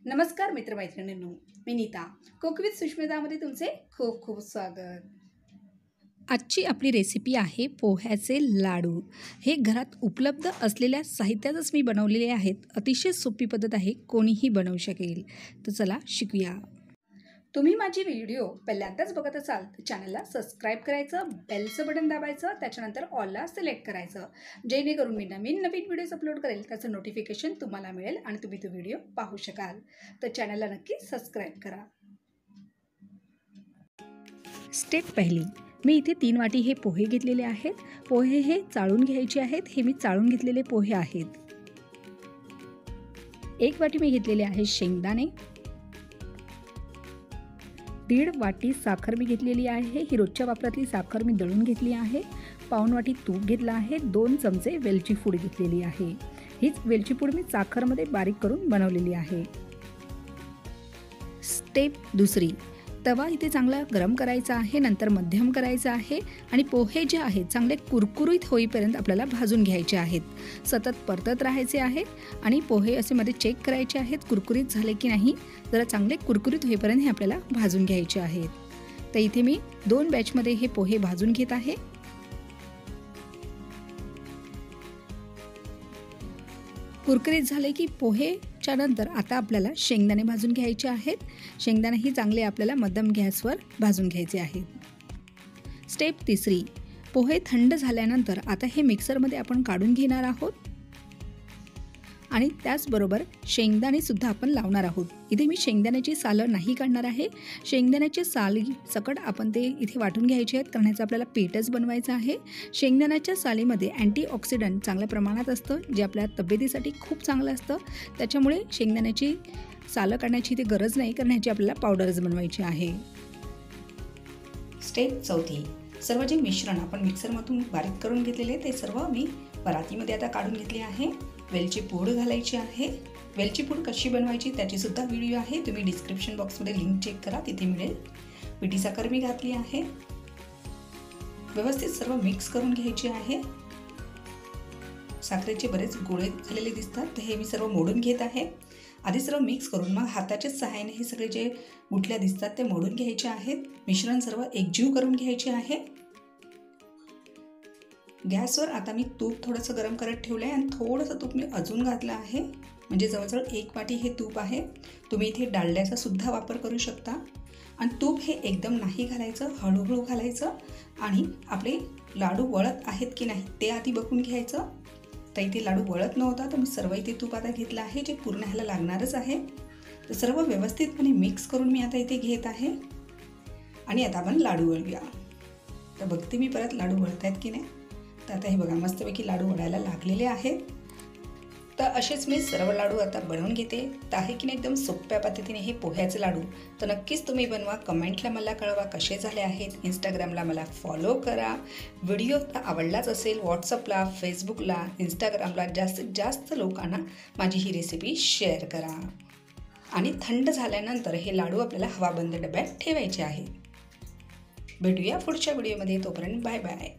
नमस्कार मित्रमैत्रिणींनो, मी Nita cook with सुष्मितामध्ये तुमचे खूप खूप स्वागत। आजची आपली रेसिपी आहे पोह्याचे लाडू। हे घरात उपलब्ध असलेल्या साहित्यातच मी बनवलेले आहेत। अतिशय सोपी पद्धत आहे, कोणीही बनवू शकेल। तर चला शिकूया। तुम्ही माझी व्हिडिओ पहिल्यांदाच बघत असाल तर चॅनलला सबस्क्राइब करायचं, बेलचं बटन दाबायचं, त्याच्यानंतर ऑलला सिलेक्ट करायचं, जेणेकरून मी नवीन व्हिडिओज अपलोड करेल त्याचं नोटिफिकेशन तुम्हाला मिळेल आणि तुम्ही तो व्हिडिओ पाहू शकाल। तर चॅनलला नक्की सबस्क्राइब करा। स्टेप पहिली, मी इथे 3 वाटी हे पोहे घेतलेले आहेत। पोहे हे चाळून घ्यायचे आहेत। हे मी चाळून घेतलेले पोहे आहेत। 1 वाटी मी घेतलेले आहे शेंगदाणे, 1.5 वाटी साखर मी घेतलेली आहे। ही रोजच्या वापरातली साखर मी दळून घेतली आहे। पाऊण वाटी तूप घेतलं आहे। 2 चमचे वेलची पूड घेतलेली आहे। हीच वेलची पूड मी साखरमध्ये बारीक करून बनवलेली आहे। स्टेप दुसरी, तवा इथे चांगला गरम करायचा आहे, नंतर मध्यम करायचा आहे आणि पोहे जे आहेत चांगले कुरकुरीत होईपर्यंत आपल्याला भाजून घ्यायचे आहेत। सतत परतत राहायचे आहे आणि पोहे असे मध्ये चेक करायचे आहेत कुरकुरीत झाले की नाही। जरा चांगले कुरकुरीत होईपर्यंत हे आपल्याला भाजून घ्यायचे आहेत। तर इथे मी 2 बॅचमध्ये हे पोहे भाजून घेत आहे। कुरकुरीत झाले की पोहेच्या नंतर आता आपल्याला शेंगदाणे भाजून घ्यायचे आहेत। शेंगदाणेही चांगले आपल्याला मध्यम गॅसवर भाजून घ्यायचे आहेत। स्टेप तिसरी, पोहे थंड झाल्यानंतर आता हे मिक्सरमध्ये आपण काढून घेणार आहोत आणि त्याचबरोबर शेंगदाणे सुद्धा आपण लावणार आहोत। इथे मी शेंगदाण्याची सालं नाही काढणार आहे। शेंगदाण्याचे साली सकट आपण ते इथे वाटून घ्यायचे आहेत, कारण याचं आपल्याला पेटच बनवायचं आहे। शेंगदाण्याच्या सालीमध्ये अँटीऑक्सिडंट चांगल्या प्रमाणात असतं, जे आपल्या तब्येतीसाठी खूप चांगलं असतं। त्याच्यामुळे शेंगदाण्याची सालं काढण्याची इथे गरज नाही, कारण ह्याची आपल्याला पावडरच बनवायची आहे। स्टेप चौथी, सर्व जे मिश्रण आपण मिक्सरमधून बारीक करून घेतलेले ते सर्व मी परातीमध्ये आता काढून घेतले आहे। वेलची पूड घालायची आहे। वेलची पूड कशी बनवायची त्याची सुद्धा व्हिडिओ आहे, तुम्ही डिस्क्रिप्शन बॉक्समध्ये लिंक चेक करा, तिथे मिळेल। पिठी साखर मी घातली आहे। व्यवस्थित सर्व मिक्स करून घ्यायचे आहे। साखरेचे बरेच गोळे झालेले दिसतात, तर हे मी सर्व मोडून घेत आहे। आधी सर्व मिक्स करून मग हाताच्या सहाय्याने हे सगळे जे गुठल्या दिसतात ते मोडून घ्यायचे आहेत। मिश्रण सर्व एकजीव करून घ्यायचे आहे। गॅसवर आता मी तूप थोडंसं गरम करत ठेवलं आहे आणि थोडंसं तूप मी अजून घातलं आहे, म्हणजे जवळजवळ 1 वाटी हे तूप आहे। तुम्ही इथे डालड्याचा सुद्धा वापर करू शकता। आणि तूप हे एकदम नाही घालायचं, हळूहळू घालायचं आणि आपले लाडू वळत आहेत की नाही ते आधी बघून घ्यायचं। तर इथे लाडू वळत नव्हता, तर मी सर्व इथे तूप आता घेतलं आहे, जे पूर्ण ह्याला लागणारच आहे। तर सर्व व्यवस्थितपणे मिक्स करून मी आता इथे घेत आहे आणि आता आपण लाडू वळूया। तर बघते मी परत लाडू वळत आहेत की नाही। तर आता हे बघा मस्तपैकी लाडू वळायला लागलेले आहेत। तर असेच मी सर्व लाडू आता बनवून घेते। तर आहे की नाही एकदम सोप्या पद्धतीने हे पोह्याचे लाडू। तर नक्कीच तुम्ही बनवा, कमेंटला मला कळवा कसे झाले आहेत। इंस्टाग्रामला मला फॉलो करा। व्हिडिओ आवडलाच असेल व्हॉट्सअपला, फेसबुकला, इंस्टाग्रामला जास्तीत जास्त लोकांना माझी ही रेसिपी शेअर करा। आणि थंड झाल्यानंतर हे लाडू आपल्याला हवाबंद डब्यात ठेवायचे आहेत। भेटूया पुढच्या व्हिडिओमध्ये, तोपर्यंत बाय बाय।